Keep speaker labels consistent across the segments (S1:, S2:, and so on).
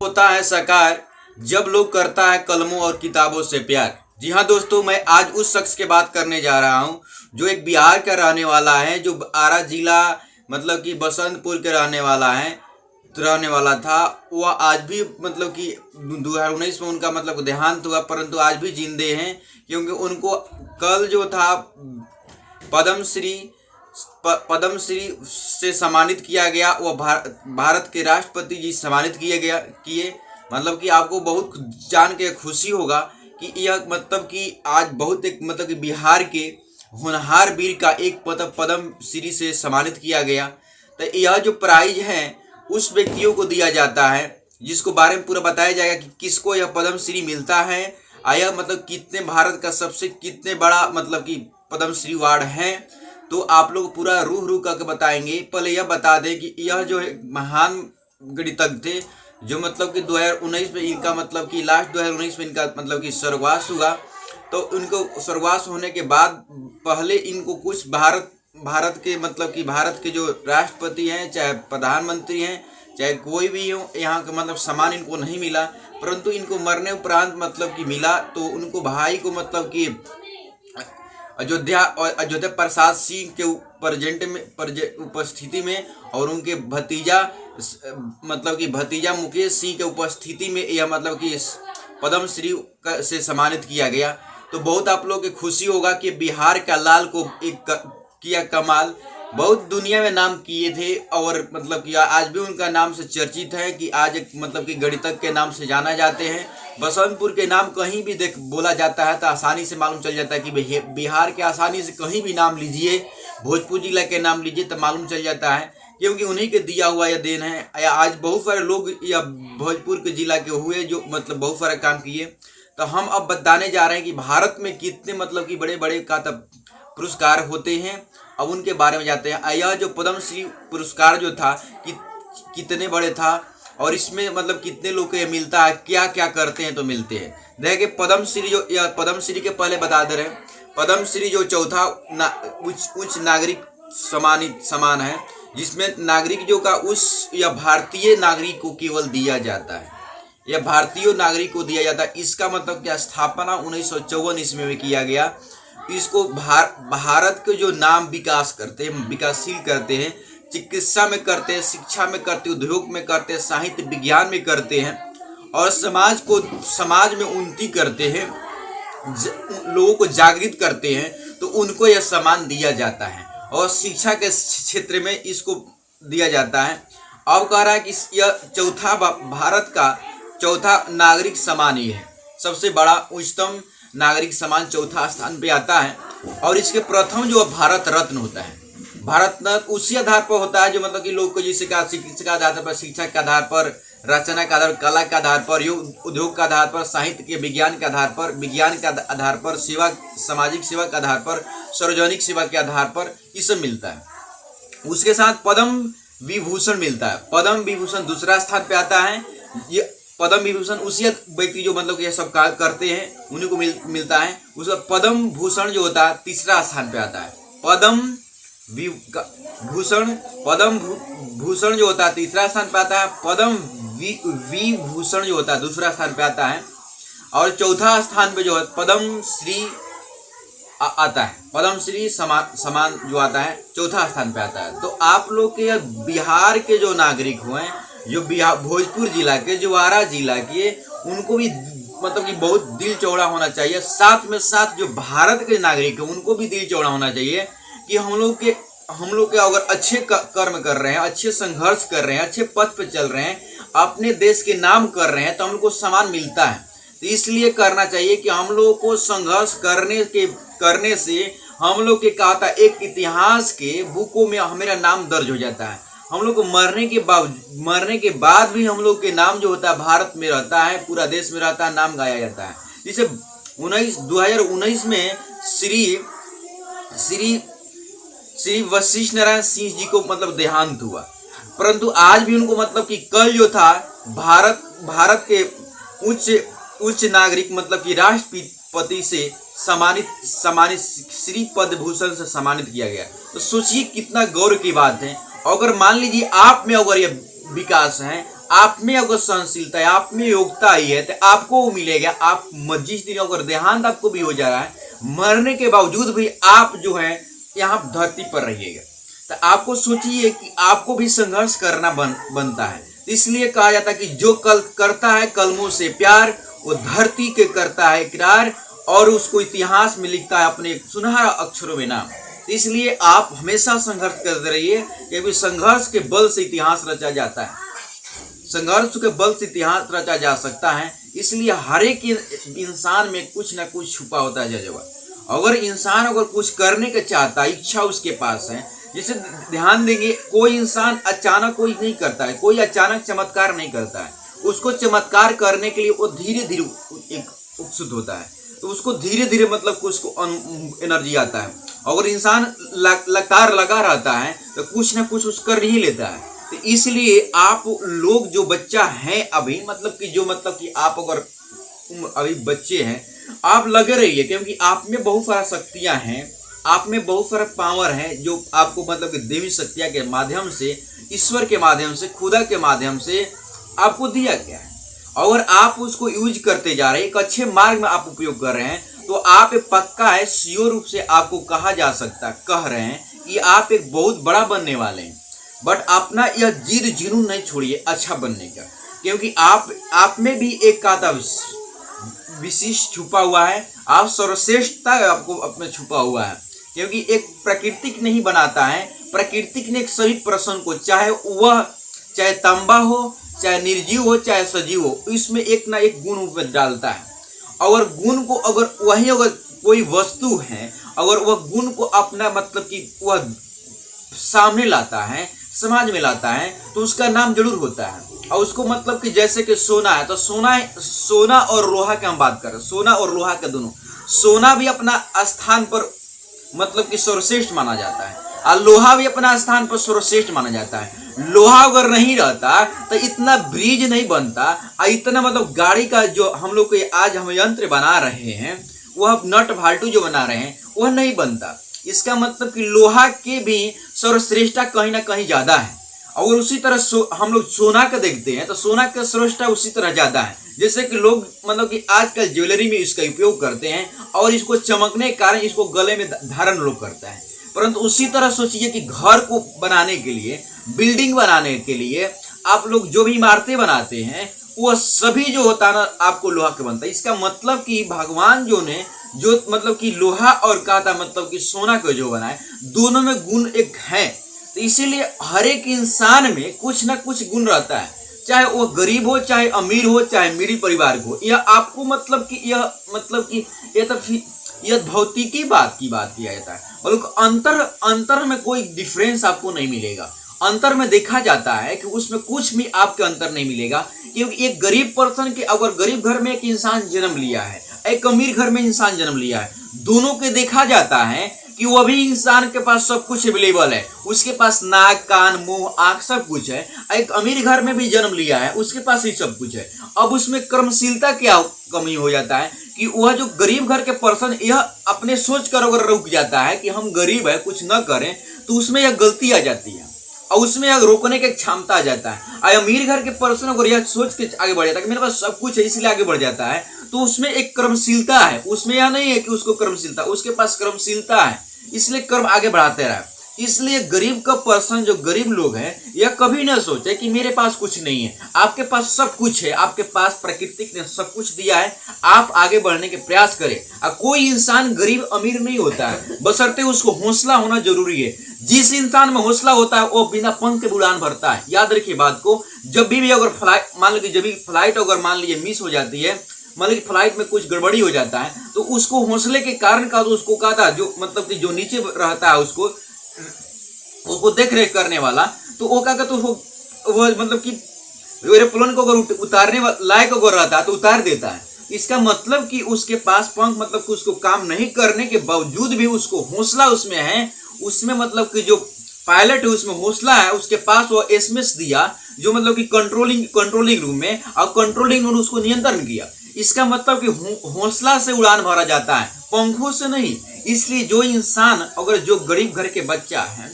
S1: होता है साकार जब लोग करता है कलमों और किताबों से प्यार। जी हाँ दोस्तों, मैं आज उस शख्स की बात करने जा रहा हूँ जो एक बिहार का रहने वाला है, जो आरा जिला मतलब कि बसंतपुर के रहने वाला था। वह आज भी मतलब कि 2019 में उनका मतलब देहांत हुआ, परंतु आज भी जिंदे हैं क्योंकि उनको कल जो था पद्मश्री से सम्मानित किया गया। वह भारत के राष्ट्रपति जी सम्मानित किए। मतलब कि आपको बहुत जान के खुशी होगा कि यह मतलब कि आज बहुत एक मतलब कि बिहार के होनहार वीर का एक पद्मश्री से सम्मानित किया गया। तो यह जो प्राइज है उस व्यक्तियों को दिया जाता है जिसको बारे में पूरा बताया जाएगा कि किसको यह पद्मश्री मिलता है। आया मतलब कितने भारत का सबसे कितने बड़ा मतलब कि पद्मश्री अवार्ड है, तो आप लोग पूरा रूह करके बताएंगे। पहले यह बता दें कि यह जो महान गणितज्ञ थे जो मतलब कि 2019 में इनका मतलब कि लास्ट 2019 में इनका मतलब कि स्वर्गवास हुआ। तो इनको स्वर्गवास होने के बाद पहले इनको कुछ भारत के मतलब कि भारत के जो राष्ट्रपति हैं, चाहे प्रधानमंत्री हैं, चाहे कोई भी हो, यहाँ का मतलब सम्मान इनको नहीं मिला, परंतु इनको मरने उपरांत मतलब कि मिला। तो उनको भाई को मतलब कि अयोध्या प्रसाद सिंह के उपस्थिति में और उनके भतीजा मतलब कि भतीजा मुकेश सिंह के उपस्थिति में यह मतलब कि पद्मश्री से सम्मानित किया गया। तो बहुत आप लोग की खुशी होगा कि बिहार का लाल को एक किया कमाल, बहुत दुनिया में नाम किए थे और मतलब कि आज भी उनका नाम से चर्चित है कि आज एक मतलब कि गणितज्ञ के नाम से जाना जाते हैं। बसंतपुर के नाम कहीं भी बोला जाता है तो आसानी से मालूम चल जाता है कि बिहार के आसानी से कहीं भी नाम लीजिए, भोजपुर जिला के नाम लीजिए तो मालूम चल जाता है, क्योंकि उन्हीं के दिया हुआ यह देन है। आज बहुत सारे लोग या भोजपुर के जिला के हुए जो मतलब बहुत सारे काम किए। तो हम अब बताने जा रहे हैं कि भारत में कितने मतलब कि बड़े बड़े का पुरस्कार होते हैं। अब उनके बारे में जाते हैं। यह जो पद्मश्री पुरस्कार जो था कितने बड़े था और इसमें मतलब कितने लोग को ये मिलता है, क्या क्या करते हैं तो मिलते हैं। देखिए पद्मश्री जो पद्मश्री के पहले बता दे रहे हैं, पद्मश्री जो चौथा उच्च नागरिक सम्मान है, जिसमें नागरिक जो का उस या भारतीय नागरिक को केवल दिया जाता है, यह भारतीय नागरिक को दिया जाता है। इसका मतलब क्या, स्थापना 1954 ईस्वी में किया गया। इसको भारत के जो नाम विकास करते हैं, विकासशील करते हैं, चिकित्सा में करते हैं, शिक्षा में करते हैं, उद्योग में करते हैं, साहित्य विज्ञान में करते हैं और समाज में उन्नति करते हैं, लोगों को जागृत करते हैं, तो उनको यह सम्मान दिया जाता है। और शिक्षा के क्षेत्र में इसको दिया जाता है। अब कह रहा है कि यह चौथा भारत का चौथा नागरिक सम्मान ही है, सबसे बड़ा उच्चतम नागरिक सम्मान चौथा स्थान पे आता है। और इसके प्रथम जो भारत रत्न होता है, भारत रत्न उसी आधार पर होता है जो मतलब कि लोग को जैसे का चिकित्सा के आधार पर, शिक्षा के आधार पर, रचना के आधार पर, कला के आधार पर, उद्योग के आधार पर, साहित्य के विज्ञान के आधार पर, विज्ञान के आधार पर, सेवा सामाजिक सेवा के आधार पर, सार्वजनिक सेवा के आधार पर ये सब मिलता है। उसके साथ पद्म विभूषण मिलता है। पद्म विभूषण दूसरा स्थान पे आता है। ये पद्म विभूषण उसी व्यक्ति जो मतलब ये सब करते हैं उन्हीं को मिलता है। उसका पद्म भूषण जो होता है तीसरा स्थान पे आता है। पद्म भूषण जो होता है तीसरा स्थान पे आता है। पद्म विभूषण जो होता है दूसरा स्थान पे आता है। और चौथा स्थान पे जो है पद्म श्री आता है। पद्म श्री सम्मान जो आता है चौथा स्थान पे आता है। तो आप लोग के बिहार के जो नागरिक हुए, जो भोजपुर जिला के, जो आरा जिला के, उनको भी मतलब कि बहुत दिल चौड़ा होना चाहिए। साथ में साथ जो भारत के नागरिक है उनको भी दिल चौड़ा होना चाहिए कि हम लोग के अगर अच्छे कर्म कर रहे हैं, अच्छे संघर्ष कर रहे हैं, अच्छे पथ पे चल रहे हैं, अपने देश के नाम कर रहे हैं, तो हम लोग को सम्मान मिलता है। तो इसलिए करना चाहिए कि हम लोग को संघर्ष करने से हम लोग के कहता एक इतिहास के बुकों में हमारा नाम दर्ज हो जाता है। हम लोग को मरने के बाद भी हम लोग के नाम जो होता है भारत में रहता है, पूरा देश में रहता है, नाम गाया जाता है। जैसे 2019 में श्री वशिष्ठ नारायण सिंह जी को मतलब देहांत हुआ, परंतु आज भी उनको मतलब कि कल जो था भारत के उच्च नागरिक मतलब कि राष्ट्रपति से सम्मानित श्री पद्म भूषण से सम्मानित किया गया। तो सोचिए कितना गौरव की बात है। अगर मान लीजिए आप में अगर ये विकास है, आप में अगर सहनशीलता है, आप में योग्यता आई है, तो आपको मिलेगा। आप जिस दिन अगर देहांत आपको भी हो जा रहा है, मरने के बावजूद भी आप जो है यहाँ धरती पर रहिएगा, तो आपको सोचिए कि आपको भी संघर्ष करना बनता है। इसलिए कहा जाता है कि जो कल करता है कलमों से प्यार, वो धरती के करता है इकरार, और उसको इतिहास में लिखता है अपने सुनहरा अक्षरों में नाम। इसलिए आप हमेशा संघर्ष करते रहिए, क्योंकि संघर्ष के बल से इतिहास रचा जाता है, संघर्ष के बल से इतिहास रचा जा सकता है। इसलिए हर एक इंसान में कुछ ना कुछ छुपा होता है जज्बा। अगर इंसान अगर कुछ करने का चाहता है, इच्छा उसके पास है, जैसे ध्यान देंगे, कोई इंसान अचानक कोई नहीं करता है, कोई अचानक चमत्कार नहीं करता है। उसको चमत्कार करने के लिए वो धीरे धीरे एक उत्सुक होता है, तो उसको धीरे धीरे मतलब उसको एनर्जी आता है। अगर इंसान लगातार लगा रहता है तो कुछ ना कुछ उस कर ही लेता है। तो इसलिए आप लोग जो बच्चा हैं अभी, मतलब कि आप अगर अभी बच्चे हैं, आप लगे रहिए, क्योंकि आप में बहुत सारा शक्तियां हैं, आप में बहुत सारा पावर है, जो आपको मतलब कि देवी शक्तियां के माध्यम से, ईश्वर के माध्यम से, खुदा के माध्यम से आपको दिया गया है। अगर आप उसको यूज करते जा रहे हैं, एक अच्छे मार्ग में आप उपयोग कर रहे हैं, तो आप पक्का है, सियोर रूप से आपको कहा जा सकता, कह रहे हैं कि आप एक बहुत बड़ा बनने वाले हैं। बट अपना यह जिद जुनून नहीं छोड़िए अच्छा बनने का, क्योंकि आप में भी एक काता विशिष्ट छुपा हुआ है। आप सर्वश्रेष्ठता आपको अपने छुपा हुआ है, क्योंकि एक प्राकृतिक नहीं बनाता है, प्राकृतिक ने सभी प्रश्न को, चाहे तांबा हो, चाहे निर्जीव हो, चाहे सजीव हो, इसमें एक ना एक गुण में डालता है। और गुण को अगर कोई वस्तु है, अगर वह गुण को अपना मतलब कि वह सामने लाता है, समाज में लाता है, तो उसका नाम जरूर होता है। और उसको मतलब कि जैसे कि सोना है, तो सोना और लोहा की हम बात करें, सोना और लोहा के दोनों, सोना भी अपना स्थान पर मतलब कि सर्वश्रेष्ठ माना जाता है, और लोहा भी अपना स्थान पर सर्वश्रेष्ठ माना जाता है। लोहा अगर नहीं रहता तो इतना ब्रिज नहीं बनता, और इतना मतलब गाड़ी का जो हम लोग आज हम यंत्र बना रहे हैं, वह नट भाल्टू जो बना रहे हैं, वह नहीं बनता। इसका मतलब कि लोहा के भी सर्वश्रेष्ठता कहीं ना कहीं ज्यादा है। और उसी तरह हम लोग सोना का देखते हैं, तो सोना का श्रेष्ठता उसी तरह ज्यादा है। जैसे कि लोग मतलब कि आजकल ज्वेलरी में इसका उपयोग करते हैं, और इसको चमकने के कारण इसको गले में धारण लोग करते हैं। परंतु उसी तरह सोचिए कि घर को बनाने के लिए, बिल्डिंग बनाने के लिए आप लोग जो भी इमारतें बनाते हैं, वह सभी जो होता है ना, आपको लोहा का बनता है। इसका मतलब कि भगवान जो मतलब कि लोहा और काता मतलब कि सोना को जो बनाए, दोनों में गुण एक है। तो इसीलिए हर एक इंसान में कुछ ना कुछ गुण रहता है, चाहे वो गरीब हो, चाहे अमीर हो, चाहे मिडिल परिवार हो। यह आपको मतलब कि यह भौतिकी बात किया जाता है, और अंतर में कोई डिफरेंस आपको नहीं मिलेगा। अंतर में देखा जाता है कि उसमें कुछ भी आपके अंतर नहीं मिलेगा, क्योंकि एक गरीब पर्सन के, अगर गरीब घर में एक इंसान जन्म लिया है, एक अमीर घर में इंसान जन्म लिया है, दोनों के देखा जाता है कि वह भी इंसान के पास सब कुछ अवेलेबल है, उसके पास नाक, कान, मुंह, आंख सब कुछ है। एक अमीर घर में भी जन्म लिया है, उसके पास ही सब कुछ है। अब उसमें कर्मशीलता क्या कमी हो जाता है कि वह जो गरीब घर के पर्सन यह अपने सोच कर अगर रुक जाता है कि हम गरीब है, कुछ न करें, तो उसमें यह गलती आ जाती है, और उसमें यह रोकने की क्षमता आ जाता है। अमीर घर के पर्सन अगर यह सोच के आगे बढ़ जाता है कि मेरे पास सब कुछ है इसलिए आगे बढ़ जाता है, तो उसमें एक कर्मशीलता है। उसमें यह नहीं है कि उसको कर्मशीलता, उसके पास कर्मशीलता है, इसलिए कर्म आगे बढ़ाते रहा। इसलिए गरीब का पर्सन, जो गरीब लोग हैं, यह कभी ना सोचे कि मेरे पास कुछ नहीं है। आपके पास सब कुछ है, आपके पास प्रकृति ने सब कुछ दिया है, आप आगे बढ़ने के प्रयास करें। कोई इंसान गरीब अमीर नहीं होता है, बशर्ते उसको हौसला होना जरूरी है। जिस इंसान में हौसला होता है वो बिना पंख के उड़ान भरता है। याद रखिए बात को। जब भी अगर फ्लाइट मान लीजिए, जब भी फ्लाइट अगर मान लीजिए मिस हो जाती है, मान लीजिए फ्लाइट में कुछ गड़बड़ी हो जाता है, तो उसको हौसले के कारण का, तो उसको कहा था जो मतलब कि जो नीचे रहता है उसको देख रेख करने वाला, तो वो क्या कहता है, वो मतलब कि एरोप्लेन को अगर उतारने लायक अगर रहता है तो उतार देता है। इसका मतलब कि उसके पास पंख मतलब कि उसको काम नहीं करने के बावजूद भी उसको हौसला उसमें है, उसमें मतलब कि जो पायलट है उसमें हौसला है, उसके पास वो एसएमएस दिया जो मतलब कि कंट्रोलिंग रूम में, और कंट्रोलिंग रूम उसको नियंत्रण किया। इसका मतलब कि हौसला से उड़ान भरा जाता है, पंखों से नहीं। इसलिए जो इंसान अगर जो गरीब घर के बच्चा है,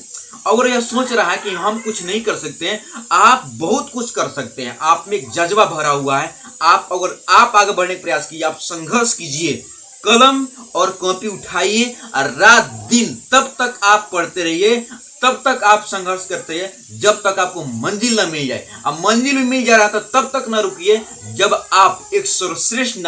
S1: अगर यह सोच रहा है कि हम कुछ नहीं कर सकते हैं, आप बहुत कुछ कर सकते हैं। आप में एक जज्बा भरा हुआ है। अगर आप आगे बढ़ने का प्रयास कीजिए, आप संघर्ष कीजिए, कलम और कॉपी उठाइए और रात दिन तब तक आप पढ़ते रहिए, तब तक आप संघर्ष करते रहिए जब तक आपको मंजिल न मिल जाए। अब मंजिल भी मिल जा रहा था तब तक न रुकिए जब आप एक सर्वश्रेष्ठ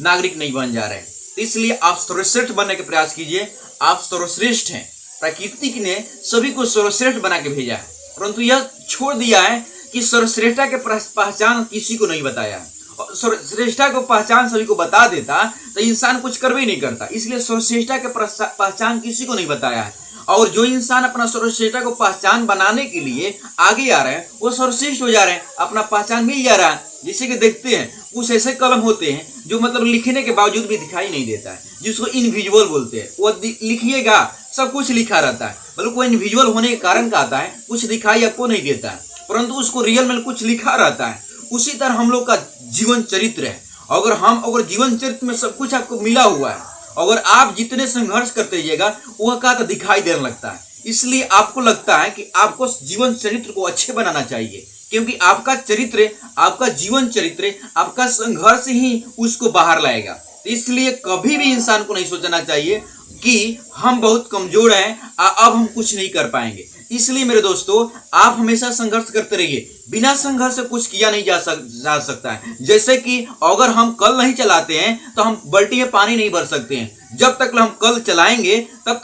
S1: नागरिक नहीं बन जा रहे। इसलिए आप सर्वश्रेष्ठ बनने का प्रयास कीजिए। आप सर्वश्रेष्ठ हैं। प्रकृति ने सभी को सर्वश्रेष्ठ बना के भेजा है, परंतु यह छोड़ दिया है कि सर्वश्रेष्ठता के पहचान किसी को नहीं बताया है। सर्वश्रेष्ठता को पहचान सभी को बता देता तो इंसान कुछ कर भी नहीं करता। इसलिए सर्वश्रेष्ठता के पहचान किसी को नहीं बताया है। और जो इंसान अपना सर्वश्रेष्ठता को पहचान बनाने के लिए आगे आ रहे हैं, वो सर्वश्रेष्ठ हो जा रहे हैं, अपना पहचान मिल जा रहा है। जैसे कि देखते हैं कुछ ऐसे कलम होते हैं जो मतलब लिखने के बावजूद भी दिखाई नहीं देता है, जिसको इनविजुअल बोलते हैं। वो लिखिएगा सब कुछ लिखा रहता है, मतलब कोई इनविजुअल होने के कारण का आता है, कुछ दिखाई आपको नहीं देता है, परंतु उसको रियल में कुछ लिखा रहता है। उसी तरह हम लोग का जीवन चरित्र है। अगर जीवन चरित्र में सब कुछ आपको मिला हुआ है, अगर आप जितने संघर्ष करते रहिएगा वह का तो दिखाई देने लगता है। इसलिए आपको लगता है कि आपको जीवन चरित्र को अच्छे बनाना चाहिए, क्योंकि आपका चरित्र, आपका जीवन चरित्र, आपका संघर्ष ही उसको बाहर लाएगा। इसलिए कभी भी इंसान को नहीं सोचना चाहिए कि हम बहुत कमजोर हैं, अब हम कुछ नहीं कर पाएंगे। इसलिए मेरे दोस्तों, आप हमेशा संघर्ष करते रहिए। बिना संघर्ष से कुछ किया नहीं जा सकता है। जैसे कि अगर हम कल नहीं चलाते हैं तो हम बाल्टी में पानी नहीं भर सकते हैं। जब तक हम कल चलाएंगे तब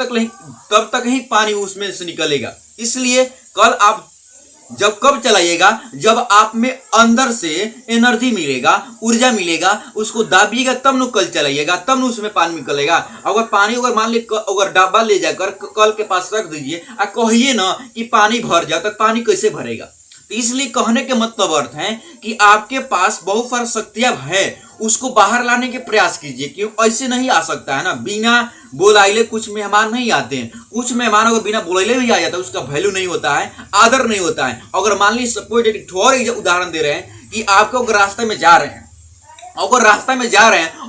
S1: तक ही पानी उसमें से निकलेगा। इसलिए कल आप कब चलाइएगा, जब आप में अंदर से एनर्जी मिलेगा, ऊर्जा मिलेगा, उसको दाबिएगा तब न कल चलाइएगा, तब न उसमें पानी निकलेगा। अगर मान लीजिए अगर डब्बा ले जाकर कल के पास रख दीजिए और कहिए ना कि पानी भर जाए, तो पानी कैसे भरेगा। तो इसलिए कहने के मतलब अर्थ है कि आपके पास बहुत सारी शक्तियां है, उसको बाहर लाने के प्रयास कीजिए। क्यों ऐसे नहीं आ सकता है ना, बिना बोलाइले कुछ मेहमान नहीं आते हैं। कुछ मेहमान अगर बिना बोलाइले भी आ जाता है, उसका वैल्यू नहीं होता है, आदर नहीं होता है। अगर मान लीजिए सपोज एक और उदाहरण दे रहे हैं कि आपको अगर रास्ते में जा रहे हैं,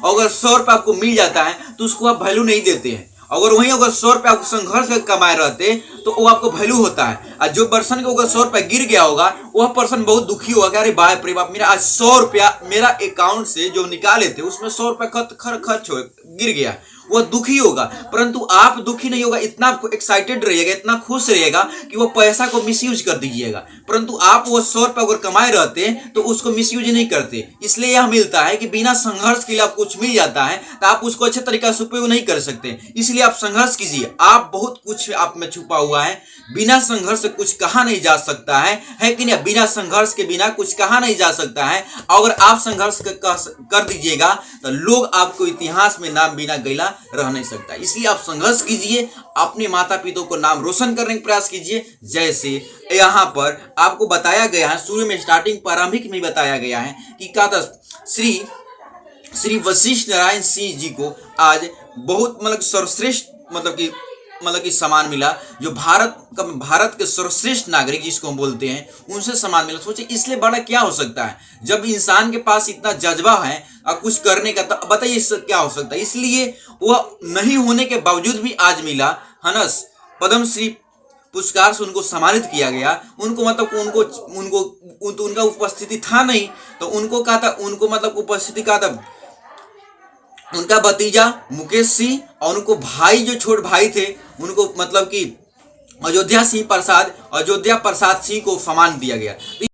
S1: अगर 100 रुपये आपको मिल जाता है तो उसको आप वैल्यू नहीं देते हैं। अगर 100 रुपये आपको संघर्ष कर कमाए रहते तो वो आपको वैल्यू होता है। और जो पर्सन को अगर 100 रुपये गिर गया होगा, वह पर्सन बहुत दुखी होगा कि अरे बाप रे बाप, मेरा आज 100 रुपया मेरा अकाउंट से जो निकाले थे उसमें 100 रुपये खर्च गिर गया, वह दुखी होगा। परंतु आप दुखी नहीं होगा, इतना एक्साइटेड रहिएगा, इतना खुश रहिएगा कि वो पैसा को मिसयूज कर दीजिएगा। परंतु आप वो 100 रुपये अगर कमाए रहते तो उसको मिसयूज नहीं करते। इसलिए यह मिलता है कि बिना संघर्ष के लिए आप कुछ मिल जाता है तो आप उसको अच्छे तरीके से उपयोग नहीं कर सकते। इसलिए आप संघर्ष कीजिए। आप बहुत कुछ आप में छुपा हुआ है। बिना संघर्ष से कुछ कहा नहीं जा सकता है कि नहीं? बिना संघर्ष के बिना कुछ कहा नहीं जा सकता है। अगर आप संघर्ष कर दीजिएगा तो लोग आपको इतिहास में नाम बिना गैला रह नहीं सकता। इसलिए आप संघर्ष कीजिए, अपने माता पिता को नाम रोशन करने का प्रयास कीजिए। जैसे यहाँ पर आपको बताया गया है, शुरू में स्टार्टिंग प्रारंभिक में बताया गया है कि क्या था, श्री वशिष्ठ नारायण सिंह जी को आज बहुत सर्वश्रेष्ठ मतलब कि सम्मान मिला, जो भारत के सर्वश्रेष्ठ नागरिक जिसको हम बोलते हैं, उनसे सम्मान मिला। सोचिए इसलिए बड़ा क्या हो सकता है जब इंसान के पास इतना जज्बा है और कुछ करने का, तो बताइए इससे क्या हो सकता है। इसलिए वह नहीं होने के बावजूद भी आज मिला है ना, पद्मश्री पुरस्कार से उनको सम्मानित किया गया। उनको उनका उपस्थिति था नहीं, तो उनको कहा था, उपस्थिति कहा था उनका भतीजा मुकेश सिंह और उनको भाई जो छोटे भाई थे, उनको कि अयोध्या प्रसाद सिंह को सम्मान दिया गया।